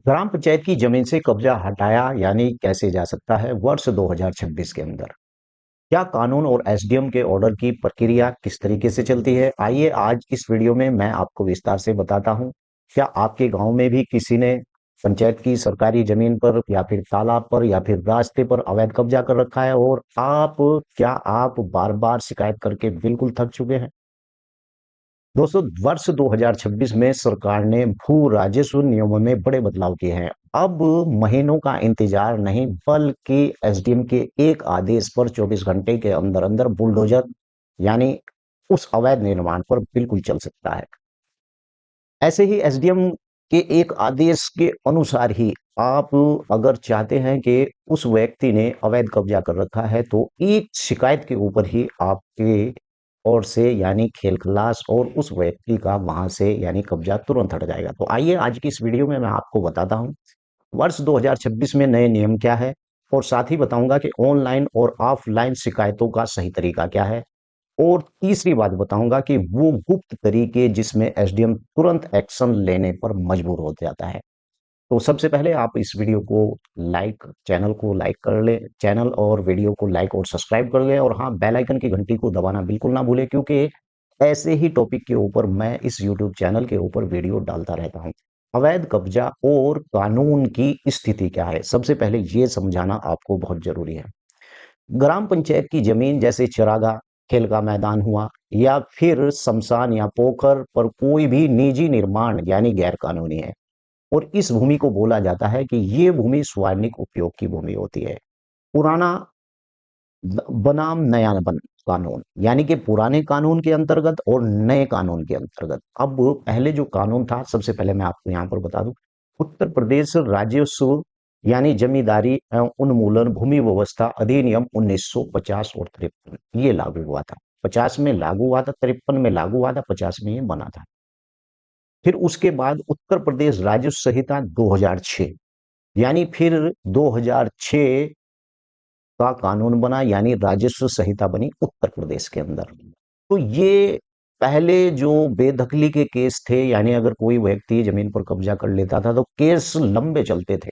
ग्राम पंचायत की जमीन से कब्जा हटाया यानी कैसे जा सकता है वर्ष 2026 के अंदर। क्या कानून और एसडीएम के ऑर्डर की प्रक्रिया किस तरीके से चलती है, आइए आज इस वीडियो में मैं आपको विस्तार से बताता हूं। क्या आपके गांव में भी किसी ने पंचायत की सरकारी जमीन पर या फिर तालाब पर या फिर रास्ते पर अवैध कब्जा कर रखा है और आप बार बार शिकायत करके बिल्कुल थक चुके हैं। दोस्तों, वर्ष 2026 में सरकार ने भू राजस्व नियमों में बड़े बदलाव किए हैं। अब महीनों का इंतजार नहीं बल्कि एसडीएम के एक आदेश पर 24 घंटे के अंदर अंदर बुलडोजर यानी उस अवैध निर्माण पर बिल्कुल चल सकता है। ऐसे ही एसडीएम के एक आदेश के अनुसार ही आप अगर चाहते हैं कि उस व्यक्ति ने अवैध कब्जा कर रखा है तो एक शिकायत के ऊपर ही आपके ओर से यानी खेल खल्लास और उस व्यक्ति का वहां से यानी कब्जा तुरंत हट जाएगा। तो आइए आज की इस वीडियो में मैं आपको बताता हूं वर्ष 2026 में नए नियम क्या है और साथ ही बताऊंगा कि ऑनलाइन और ऑफलाइन शिकायतों का सही तरीका क्या है। और तीसरी बात बताऊंगा कि वो गुप्त तरीके जिसमें एसडीएम तुरंत एक्शन लेने पर मजबूर हो जाता है। तो सबसे पहले आप इस वीडियो को चैनल को लाइक कर ले, चैनल और वीडियो को लाइक और सब्सक्राइब कर ले और हाँ, बेल आइकन की घंटी को दबाना बिल्कुल ना भूले क्योंकि ऐसे ही टॉपिक के ऊपर मैं इस यूट्यूब चैनल के ऊपर वीडियो डालता रहता हूँ। अवैध कब्जा और कानून की स्थिति क्या है, सबसे पहले ये समझाना आपको बहुत जरूरी है। ग्राम पंचायत की जमीन जैसे चरागाह, खेल का मैदान हुआ या फिर शमशान या पोखर पर कोई भी निजी निर्माण यानी गैर कानूनी है और इस भूमि को बोला जाता है कि ये भूमि सार्वजनिक उपयोग की भूमि होती है। पुराना बनाम कानून यानी कि पुराने कानून के अंतर्गत और नए कानून के अंतर्गत। अब पहले जो कानून था, सबसे पहले मैं आपको यहाँ पर बता दूं, उत्तर प्रदेश राजस्व यानी जमींदारी एवं उन्मूलन भूमि व्यवस्था अधिनियम 1950 और 53 ये लागू हुआ था। 50 में लागू हुआ था, 53 में लागू हुआ था, 50 में ये बना था। फिर उसके बाद उत्तर प्रदेश राजस्व संहिता 2006 यानी फिर 2006 का कानून बना यानी राजस्व संहिता बनी उत्तर प्रदेश के अंदर। तो ये पहले जो बेदखली के केस थे यानी अगर कोई व्यक्ति जमीन पर कब्जा कर लेता था तो केस लंबे चलते थे।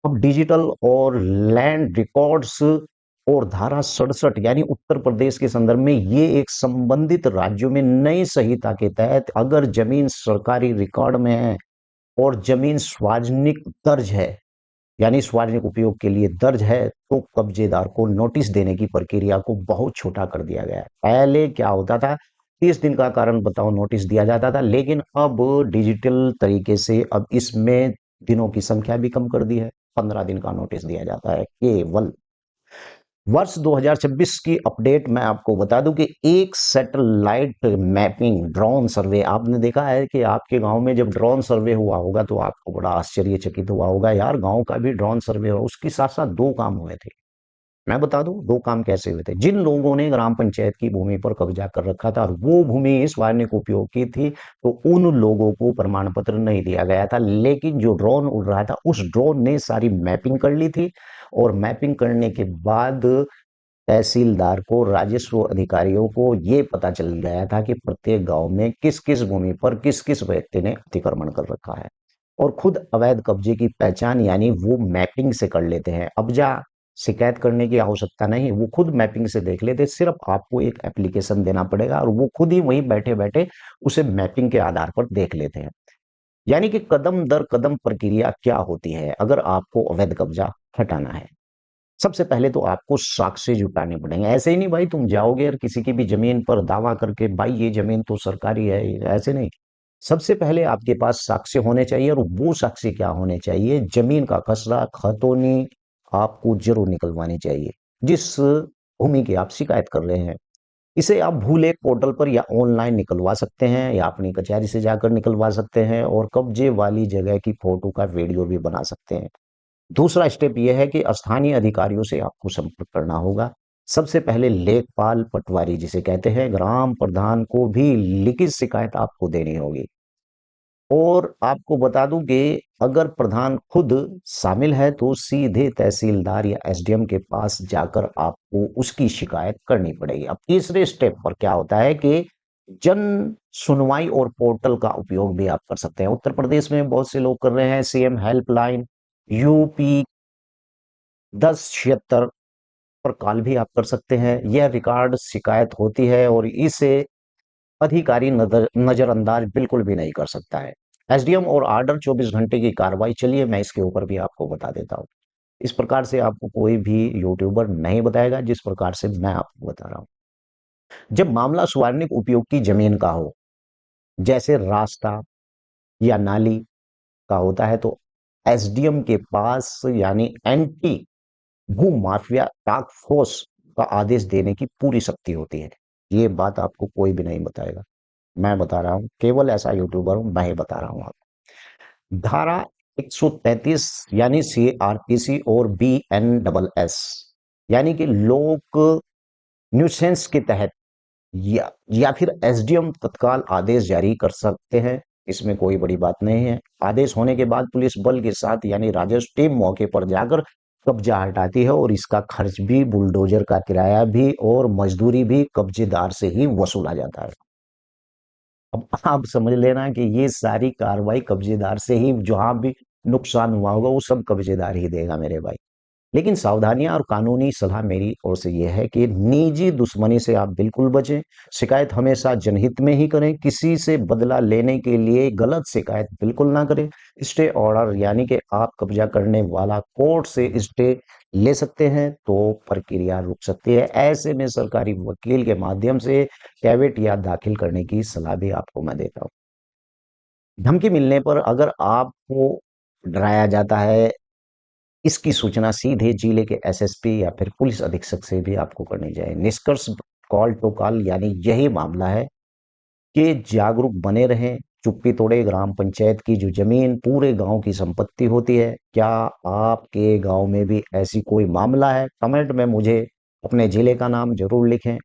अब डिजिटल और लैंड रिकॉर्ड्स और धारा 67 यानी उत्तर प्रदेश के संदर्भ में ये एक संबंधित राज्यों में नई संहिता के तहत अगर जमीन सरकारी रिकॉर्ड में है और जमीन सार्वजनिक दर्ज है यानी सार्वजनिक उपयोग के लिए दर्ज है तो कब्जेदार को नोटिस देने की प्रक्रिया को बहुत छोटा कर दिया गया है। पहले क्या होता था, 30 दिन का कारण बताओ नोटिस दिया जाता था, लेकिन अब डिजिटल तरीके से अब इसमें दिनों की संख्या भी कम कर दी है। 15 दिन का नोटिस दिया जाता है केवल। वर्ष 2026 की अपडेट मैं आपको बता दूं कि एक सैटेलाइट मैपिंग ड्रोन सर्वे आपने देखा है कि आपके गांव में जब ड्रोन सर्वे हुआ होगा तो आपको बड़ा आश्चर्यचकित हुआ होगा, यार गांव का भी ड्रोन सर्वे हुआ। उसके साथ साथ दो काम हुए थे। मैं बता दूं दो काम कैसे हुए थे। जिन लोगों ने ग्राम पंचायत की भूमि पर कब्जा कर रखा था और वो भूमि सार्वजनिक उपयोग की थी तो उन लोगों को प्रमाण पत्र नहीं दिया गया था, लेकिन जो ड्रोन उड़ रहा था उस ड्रोन ने सारी मैपिंग कर ली थी और मैपिंग करने के बाद तहसीलदार को, राजस्व अधिकारियों को ये पता चल गया था कि प्रत्येक गांव में किस किस भूमि पर किस किस व्यक्ति ने अतिक्रमण कर रखा है और खुद अवैध कब्जे की पहचान यानी वो मैपिंग से कर लेते हैं। अब जा शिकायत करने की आवश्यकता नहीं, वो खुद मैपिंग से देख लेते। सिर्फ आपको एक एप्लीकेशन देना पड़ेगा और वो खुद ही वहीं बैठे बैठे उसे मैपिंग के आधार पर देख लेते हैं। यानी कि कदम दर कदम प्रक्रिया क्या होती है अगर आपको अवैध कब्जा हटाना है। सबसे पहले तो आपको साक्ष्य जुटाने पड़ेंगे। ऐसे ही नहीं भाई तुम जाओगे और किसी की भी जमीन पर दावा करके भाई ये जमीन तो सरकारी है, ऐसे नहीं। सबसे पहले आपके पास साक्ष्य होने चाहिए और वो साक्ष्य क्या होने चाहिए, जमीन का खसरा खतौनी आपको जरूर निकलवानी चाहिए जिस भूमि की आप शिकायत कर रहे हैं। इसे आप भूले पोर्टल पर या ऑनलाइन निकलवा सकते हैं या अपनी कचहरी से जाकर निकलवा सकते हैं और कब्जे वाली जगह की फोटो का वीडियो भी बना सकते हैं। दूसरा स्टेप यह है कि स्थानीय अधिकारियों से आपको संपर्क करना होगा। सबसे पहले लेखपाल पटवारी जिसे कहते हैं, ग्राम प्रधान को भी लिखित शिकायत आपको देनी होगी। और आपको बता दूं कि अगर प्रधान खुद शामिल है तो सीधे तहसीलदार या एसडीएम के पास जाकर आपको उसकी शिकायत करनी पड़ेगी। अब तीसरे स्टेप पर क्या होता है कि जन सुनवाई और पोर्टल का उपयोग भी आप कर सकते हैं। उत्तर प्रदेश में बहुत से लोग कर रहे हैं। सीएम हेल्पलाइन, यूपी 1076 पर कॉल भी आप कर सकते हैं। यह रिकॉर्ड शिकायत होती है और इसे अधिकारी नजरअंदाज बिल्कुल भी नहीं कर सकता है। एसडीएम और ऑर्डर 24 घंटे की कार्रवाई, चलिए मैं इसके ऊपर भी आपको बता देता हूँ। इस प्रकार से आपको कोई भी यूट्यूबर नहीं बताएगा जिस प्रकार से मैं आपको बता रहा हूँ। जब मामला सार्वजनिक उपयोग की जमीन का हो, जैसे रास्ता या नाली का होता है, तो एसडीएम के पास यानी एंटी भू माफिया टास्क फोर्स का आदेश देने की पूरी शक्ति होती है। ये बात आपको कोई भी नहीं बताएगा, मैं बता रहा हूँ। केवल ऐसा यूट्यूबर हूं, मैं ही बता रहा हूँ आपको। धारा 133 यानी सीआरपीसी और बीएनडबलएस यानी कि लोक न्यूसेंस के तहत या फिर एसडीएम तत्काल आदेश जारी कर सकते हैं। इसमें कोई बड़ी बात नहीं है। आदेश होने के बाद पुलिस बल के साथ यानी राजस्व टीम मौके पर जाकर कब्जा हटाती है और इसका खर्च भी, बुलडोजर का किराया भी और मजदूरी भी कब्जेदार से ही वसूला जाता है। अब आप समझ लेना कि ये सारी कार्रवाई कब्जेदार से ही, जहां भी नुकसान हुआ होगा वो सब कब्जेदार ही देगा मेरे भाई। लेकिन सावधानियां और कानूनी सलाह मेरी ओर से यह है कि निजी दुश्मनी से आप बिल्कुल बचें। शिकायत हमेशा जनहित में ही करें। किसी से बदला लेने के लिए गलत शिकायत बिल्कुल ना करें। स्टे ऑर्डर यानी कि आप कब्जा करने वाला कोर्ट से स्टे ले सकते हैं तो प्रक्रिया रुक सकती है। ऐसे में सरकारी वकील के माध्यम से कैवेट या दाखिल करने की सलाह भी आपको मैं देता हूँ। धमकी मिलने पर अगर आपको डराया जाता है, इसकी सूचना सीधे जिले के एसएसपी या फिर पुलिस अधीक्षक से भी आपको करनी चाहिए। निष्कर्ष कॉल टू कॉल यानी यही मामला है कि जागरूक बने रहें। चुप्पी तोड़े। ग्राम पंचायत की जो जमीन पूरे गांव की संपत्ति होती है। क्या आपके गांव में भी ऐसी कोई मामला है? कमेंट में मुझे अपने जिले का नाम जरूर लिखें।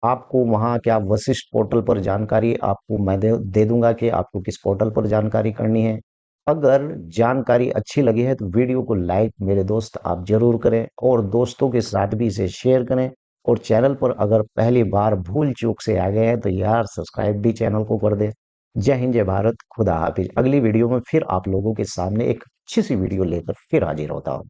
आपको वहाँ क्या वशिष्ठ पोर्टल पर जानकारी आपको मैं दे दूंगा कि आपको किस पोर्टल पर जानकारी करनी है। अगर जानकारी अच्छी लगी है तो वीडियो को लाइक मेरे दोस्त आप जरूर करें और दोस्तों के साथ भी इसे शेयर करें। और चैनल पर अगर पहली बार भूल चूक से आ गए हैं तो यार सब्सक्राइब भी चैनल को कर दे। जय हिंद, जय भारत, खुदा हाफिज। अगली वीडियो में फिर आप लोगों के सामने एक अच्छी सी वीडियो लेकर फिर हाजिर होता हूँ।